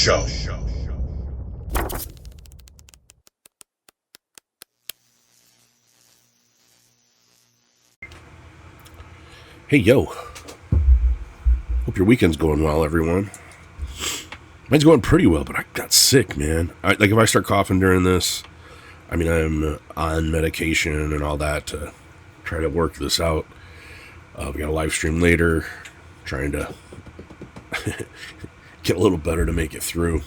Show. Hey, yo. Hope your weekend's going well, everyone. Mine's going pretty well, but I got sick, man. If I start coughing during this, I'm on medication and all that to try to work this out. We got a live stream later, trying to get a little better to make it through.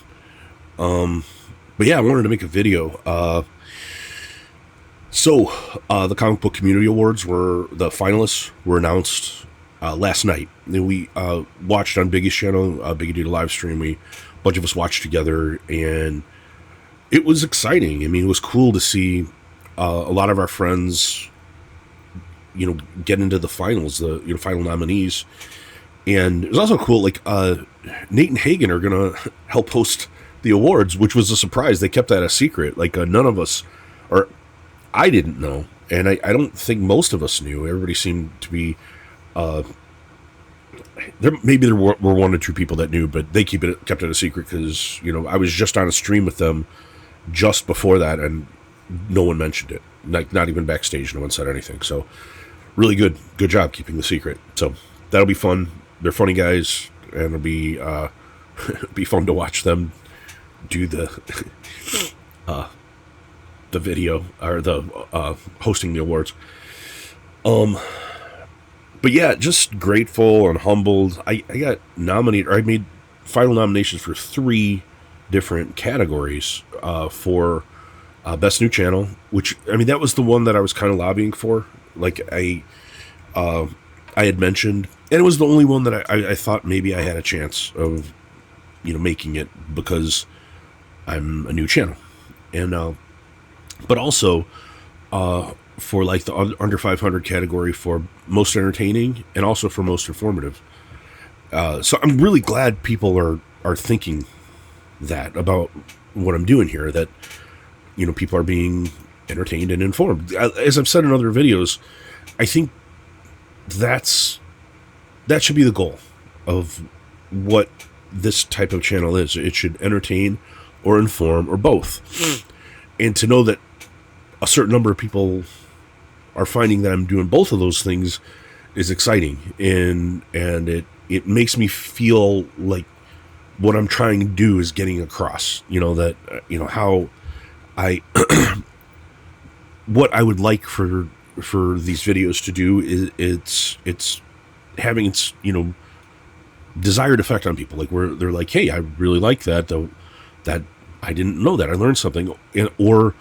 But yeah, I wanted to make a video. So the Comic Book Community Awards the finalists were announced last night. We watched on Biggie's channel. Biggie did a live stream. A bunch of us watched together, and it was exciting. I mean, it was cool to see a lot of our friends, get into the finals, the final nominees. And it was also cool, Nate and Hagen are going to help host the awards, which was a surprise. They kept that a secret. None of us, or I didn't know, and I don't think most of us knew. Everybody seemed to be, there were one or two people that knew, but they kept it a secret because, I was just on a stream with them just before that, and no one mentioned it. Not even backstage, no one said anything. So really good job keeping the secret. So that'll be fun. They're funny guys, and it'll be be fun to watch them do the video, or the hosting the awards. But yeah, just grateful and humbled. I got nominated, or I made final nominations for 3 different categories for Best New Channel, which, that was the one that I was kind of lobbying for. I had mentioned, and it was the only one that I thought maybe I had a chance of, making it, because I'm a new channel. And, but also, for the under 500 category for most entertaining, and also for most informative. So I'm really glad people are thinking that about what I'm doing here, that, people are being entertained and informed. As I've said in other videos, I think that should be the goal of what this type of channel is. It should entertain or inform, or both. And to know that a certain number of people are finding that I'm doing both of those things is exciting, and it makes me feel like what I'm trying to do is getting across. That how I what I would like for these videos to do is it's having its desired effect on people, where they're like, hey, I really like that, though, that I didn't know that, I learned something, or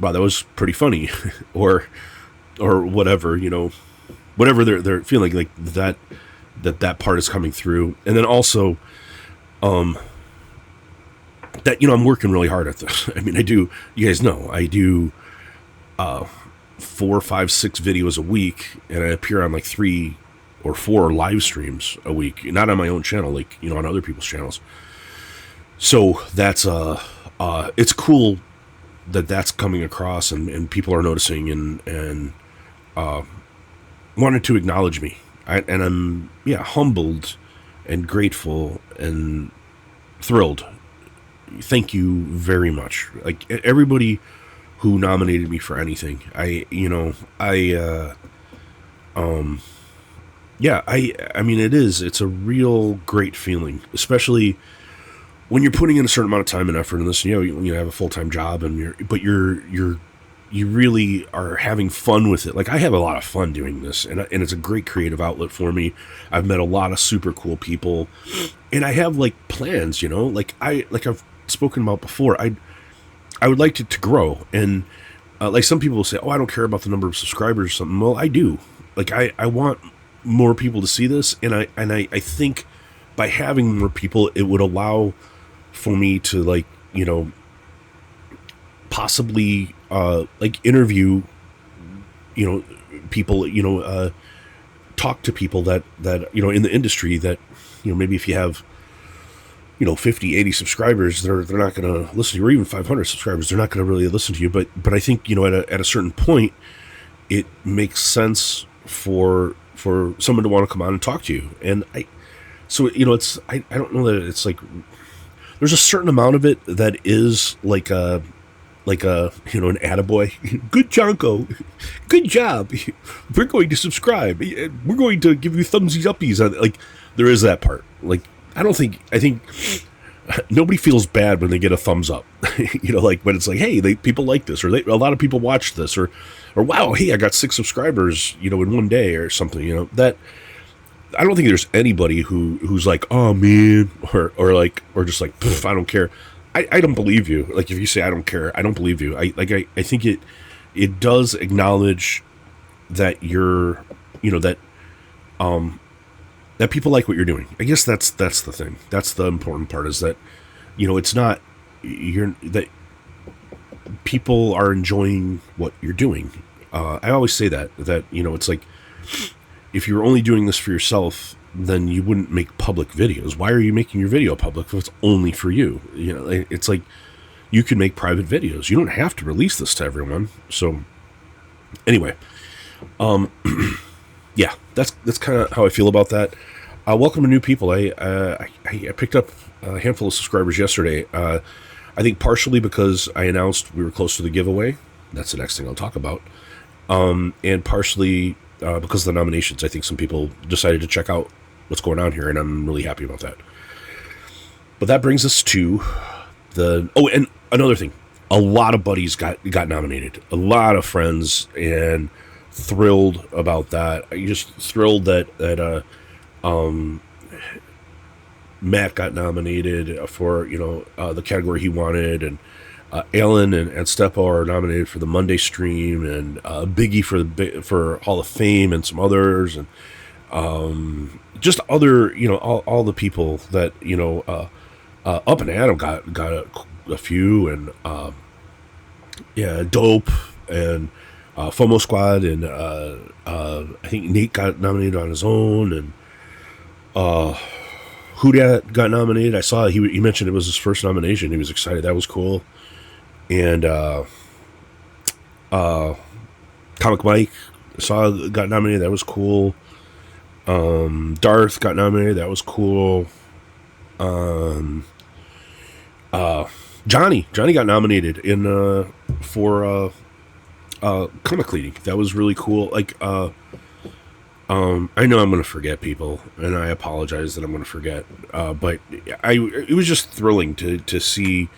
wow, that was pretty funny, or whatever, whatever they're feeling, like that part is coming through. And then also that I'm working really hard at this. I do, you guys know, I do 4, 5, 6 videos a week, and I appear on 3 or 4 live streams a week, not on my own channel, on other people's channels. So that's it's cool that's coming across, and people are noticing, and wanted to acknowledge me. And I'm humbled and grateful and thrilled. Thank you very much. Everybody who nominated me for anything. It's a real great feeling, especially when you're putting in a certain amount of time and effort in this. You have a full-time job, and you really are having fun with it. I have a lot of fun doing this, and it's a great creative outlet for me. I've met a lot of super cool people, and I have plans. I've spoken about before. I would like it to grow, and some people will say, "Oh, I don't care about the number of subscribers or something." Well, I do. I want more people to see this, and I think by having more people, it would allow for me to possibly interview people, talk to people that in the industry, that maybe if you have 50, 80 subscribers, they're not going to listen to you, or even 500 subscribers, they're not going to really listen to you. But I think at a certain point, it makes sense for someone to want to come on and talk to you. And I don't know that it's there's a certain amount of it that is like a an attaboy. Good Chonko, good job. We're going to subscribe. We're going to give you thumbsies uppies. Like there is that part. Like I think nobody feels bad when they get a thumbs up. Like when it's like, hey, people like this, or a lot of people watched this, or wow, hey, I got 6 subscribers, in one day or something. That I don't think there's anybody who's like, oh man, or just like, I don't care. I don't believe you. Like if you say I don't care, I don't believe you. I think it does acknowledge that you're, that that people like what you're doing. I guess that's the thing. That's the important part, is that, it's not that people are enjoying what you're doing. I always say that it's like, if you're only doing this for yourself, then you wouldn't make public videos. Why are you making your video public if it's only for you? It's like you can make private videos. You don't have to release this to everyone. So anyway, yeah, that's kind of how I feel about that. Welcome to new people. I picked up a handful of subscribers yesterday. I think partially because I announced we were close to the giveaway. That's the next thing I'll talk about. And partially because of the nominations. I think some people decided to check out what's going on here, and I'm really happy about that. But that brings us to and another thing. A lot of buddies got nominated. A lot of friends, and thrilled about that. I'm just thrilled that Matt got nominated for the category he wanted, and Alan and Stepo are nominated for the Monday stream, and Biggie for Hall of Fame, and some others, and just other all the people that Up and Adam got a few, and Dope, and FOMO Squad, and I think Nate got nominated on his own, and Houdat got nominated. I saw he mentioned it was his first nomination. He was excited. That was cool. And Comic Mike got nominated. That was cool. Darth got nominated. That was cool. Johnny got nominated for comic cleaning. That was really cool. Like I know I'm going to forget people, and I apologize that I'm going to forget. But it was just thrilling to see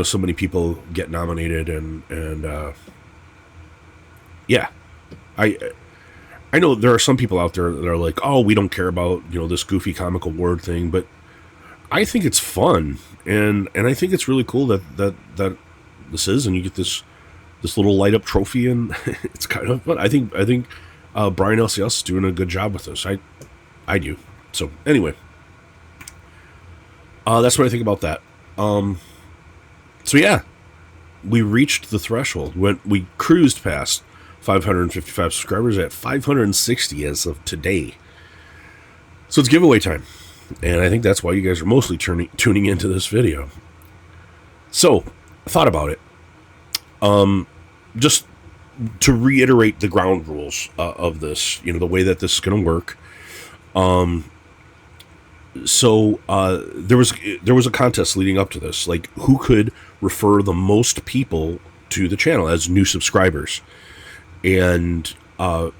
so many people get nominated, and yeah, I know there are some people out there that are like, oh, we don't care about this goofy comic award thing, but I think it's fun, and I think it's really cool that this is, and you get this little light up trophy, and it's kind of fun. I think Brian LCS is doing a good job with this. I do. So anyway, that's what I think about that. So yeah, we reached the threshold. We cruised past 555 subscribers at 560 as of today. So it's giveaway time. And I think that's why you guys are mostly tuning into this video. So, I thought about it. Just to reiterate the ground rules of this, the way that this is going to work. So there was a contest leading up to this, like who could refer the most people to the channel as new subscribers, and that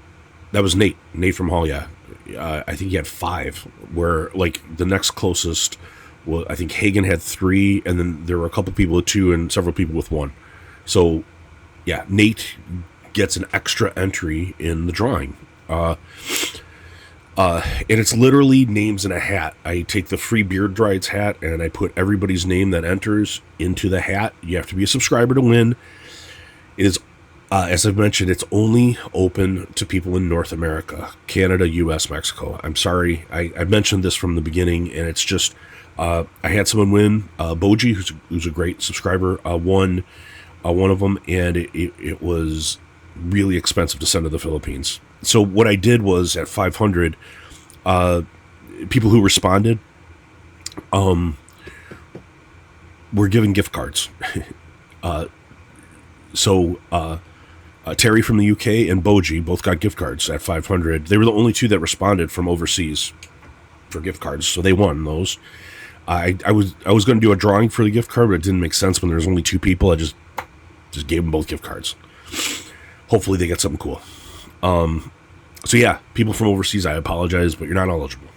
was Nate from Hall. Yeah, I think he had 5. Where like the next closest, well, I think Hagen had 3, and then there were a couple people with 2 and several people with 1. So yeah, Nate gets an extra entry in the drawing. And it's literally names in a hat. I take the free Beard Drieds hat, and I put everybody's name that enters into the hat. You have to be a subscriber to win. It is, as I've mentioned, it's only open to people in North America, Canada, U.S., Mexico. I'm sorry. I mentioned this from the beginning, and it's just, I had someone win. Boji, who's a great subscriber, won one of them, and it was really expensive to send to the Philippines. So what I did was at 500, people who responded, were given gift cards. So Terry from the UK and Boji both got gift cards at 500. They were the only 2 that responded from overseas for gift cards, so they won those. I was going to do a drawing for the gift card, but it didn't make sense when there was only 2 people. I just gave them both gift cards. Hopefully they get something cool. So yeah, people from overseas, I apologize, but you're not eligible.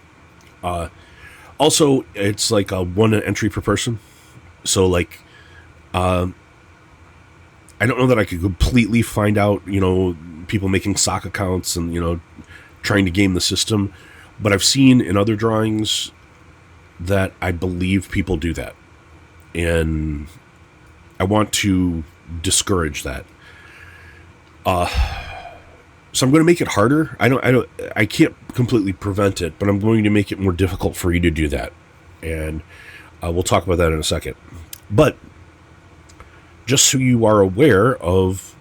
Also, it's like a 1 entry per person. So like, I don't know that I could completely find out, people making sock accounts and, trying to game the system. But I've seen in other drawings that I believe people do that. And I want to discourage that. So I'm going to make it harder. I can't completely prevent it, but I'm going to make it more difficult for you to do that. And we'll talk about that in a second. But just so you are aware of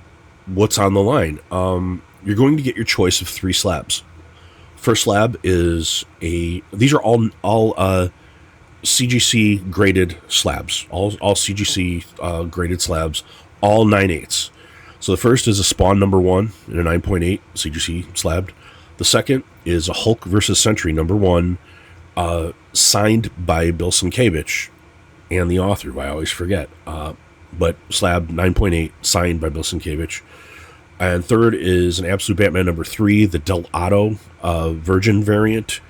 what's on the line, you're going to get your choice of 3 slabs. First slab is these are all CGC graded slabs, all CGC graded slabs, all 9/8. So the first is a Spawn number 1 in a 9.8 CGC slab. The second is a Hulk versus Sentry number 1, signed by Bill Sienkiewicz and the author, who I always forget. But slab 9.8, signed by Bill Sienkiewicz. And third is an Absolute Batman number 3, the Del Otto Virgin variant,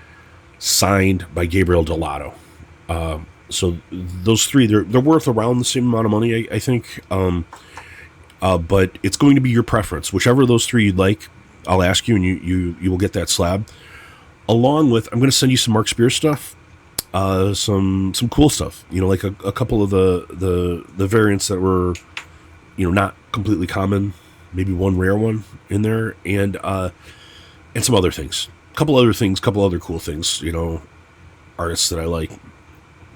signed by Gabriel Del Otto. So those 3, they're worth around the same amount of money, I think. But it's going to be your preference. Whichever of those 3 you'd like, I'll ask you, and you will get that slab. Along with, I'm going to send you some Mark Spear stuff, some cool stuff. Like a couple of the variants that were, not completely common. Maybe 1 rare one in there, and some other things. Couple other cool things. Artists that I like.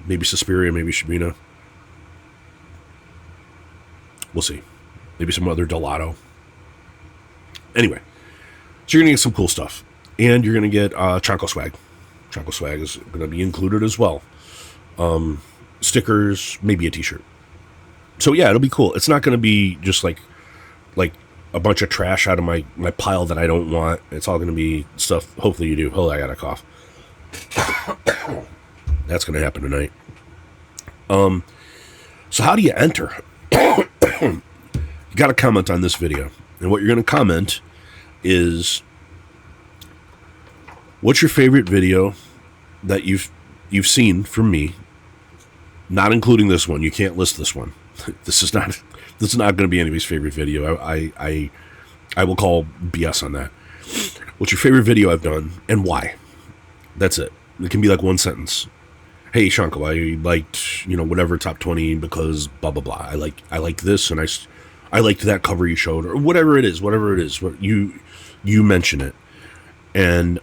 Maybe Suspiria, maybe Shabina. We'll see. Maybe some other Delato. Anyway, so you're going to get some cool stuff. And you're going to get Chonko swag. Chonko swag is going to be included as well. Stickers, maybe a t-shirt. So yeah, it'll be cool. It's not going to be just like a bunch of trash out of my pile that I don't want. It's all going to be stuff. Hopefully you do. Oh, I got a cough. That's going to happen tonight. So how do you enter? You got to comment on this video. And what you're going to comment is, what's your favorite video that you've seen from me, not including this one. You can't list this one. This is not going to be anybody's favorite video. I will call BS on that. What's your favorite video I've done and why? That's it. It can be like 1 sentence. Hey, Chonko, I liked, whatever top 20 because blah, blah, blah. I liked this, and I liked that cover you showed, or whatever it is. What you mention it. And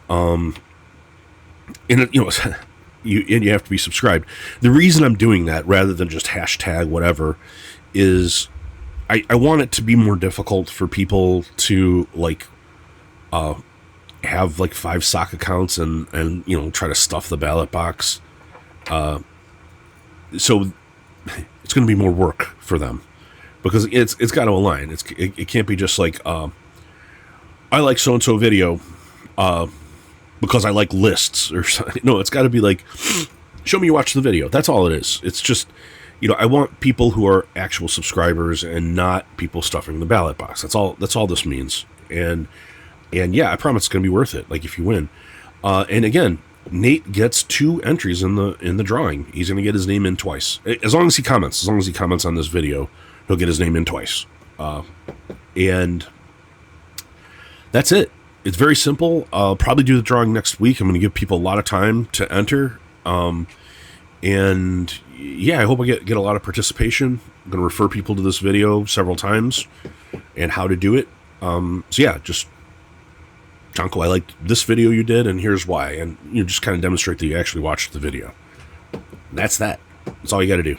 you have to be subscribed. The reason I'm doing that rather than just hashtag whatever is I want it to be more difficult for people to have 5 sock accounts and try to stuff the ballot box. So it's going to be more work for them because it's got to align. It can't be just like I like so and so video because I like lists or something. No, it's got to be like, show me you watch the video. That's all it is. It's just, I want people who are actual subscribers and not people stuffing the ballot box. That's all this means. And yeah, I promise it's going to be worth it. Like if you win. And again, Nate gets 2 entries in the drawing. He's going to get his name in twice. As long as he comments on this video, he'll get his name in twice. And that's it. It's very simple. I'll probably do the drawing next week. I'm going to give people a lot of time to enter. And yeah, I hope I get a lot of participation. I'm going to refer people to this video several times and how to do it. So yeah, just, Chonko, I liked this video you did, and here's why. And just kind of demonstrate that you actually watched the video. That's that. That's all you got to do.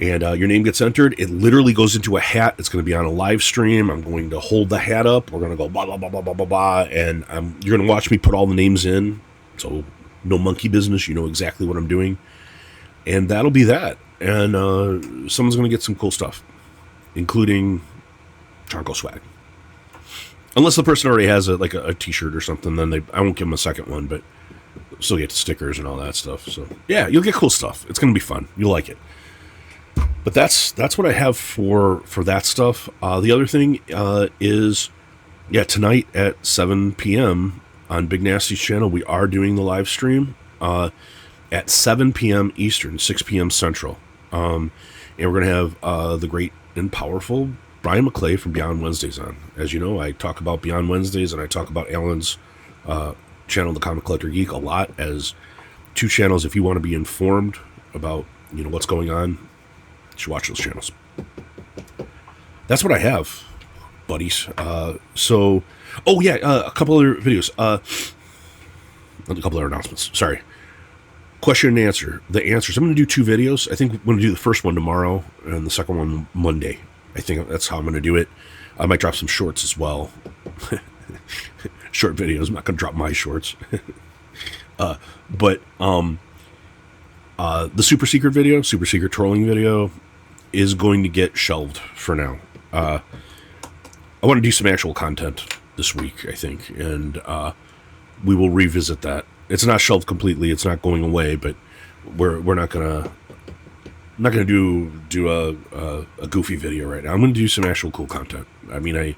And your name gets entered. It literally goes into a hat. It's going to be on a live stream. I'm going to hold the hat up. We're going to go blah, blah, blah, blah, blah, blah, blah. And you're going to watch me put all the names in. So no monkey business. You know exactly what I'm doing. And that'll be that. And someone's going to get some cool stuff, including Chonko swag. Unless the person already has a t-shirt or something, then I won't give them a second one. But still get stickers and all that stuff. So yeah, you'll get cool stuff. It's gonna be fun. You'll like it. But that's what I have for that stuff. The other thing is, yeah, tonight at 7 p.m. on Big Nasty's channel, we are doing the live stream at 7 p.m. Eastern, 6 p.m. Central. And we're going to have the great and powerful Brian McClay from Beyond Wednesdays on. As you know, I talk about Beyond Wednesdays and I talk about Alan's channel, The Comic Collector Geek, a lot as two channels. If you want to be informed about, you know, what's going on, you should watch those channels. That's what I have, buddies. A couple other videos. A couple other announcements. Sorry. Question and answer. The answers. I'm going to do 2 videos. I think I'm going to do the first one tomorrow and the second one Monday. I think that's how I'm going to do it. I might drop some shorts as well. Short videos. I'm not going to drop my shorts. But the super secret video, super secret trolling video, is going to get shelved for now. I want to do some actual content this week, I think, and we will revisit that. It's not shelved completely; it's not going away, but we're not gonna do a goofy video right now. I'm gonna do some actual cool content. I mean,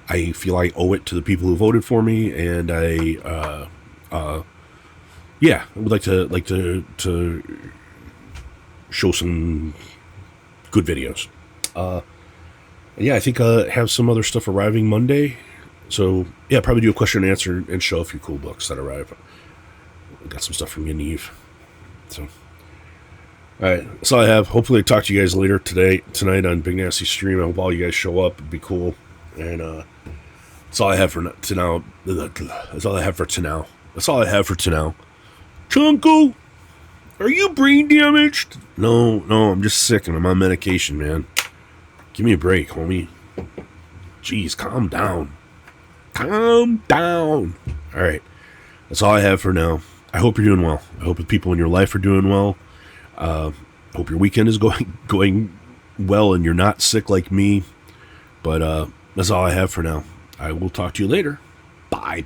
I feel I owe it to the people who voted for me, and I would like to show some good videos. I think I have some other stuff arriving Monday. So, yeah, probably do a question and answer and show a few cool books that arrive. Got some stuff from Yaniv. So, all right, that's all I have. Hopefully I talk to you guys later tonight on Big Nasty Stream. I hope all you guys show up. It'd be cool. And that's all I have for now. That's all I have for now. That's all I have for now. Chonko, are you brain damaged? No, I'm just sick and I'm on medication, man. Give me a break, homie. Jeez, calm down. Calm down. All right. That's all I have for now. I hope you're doing well. I hope the people in your life are doing well. Hope your weekend is going well and you're not sick like me. But that's all I have for now. I will talk to you later. Bye.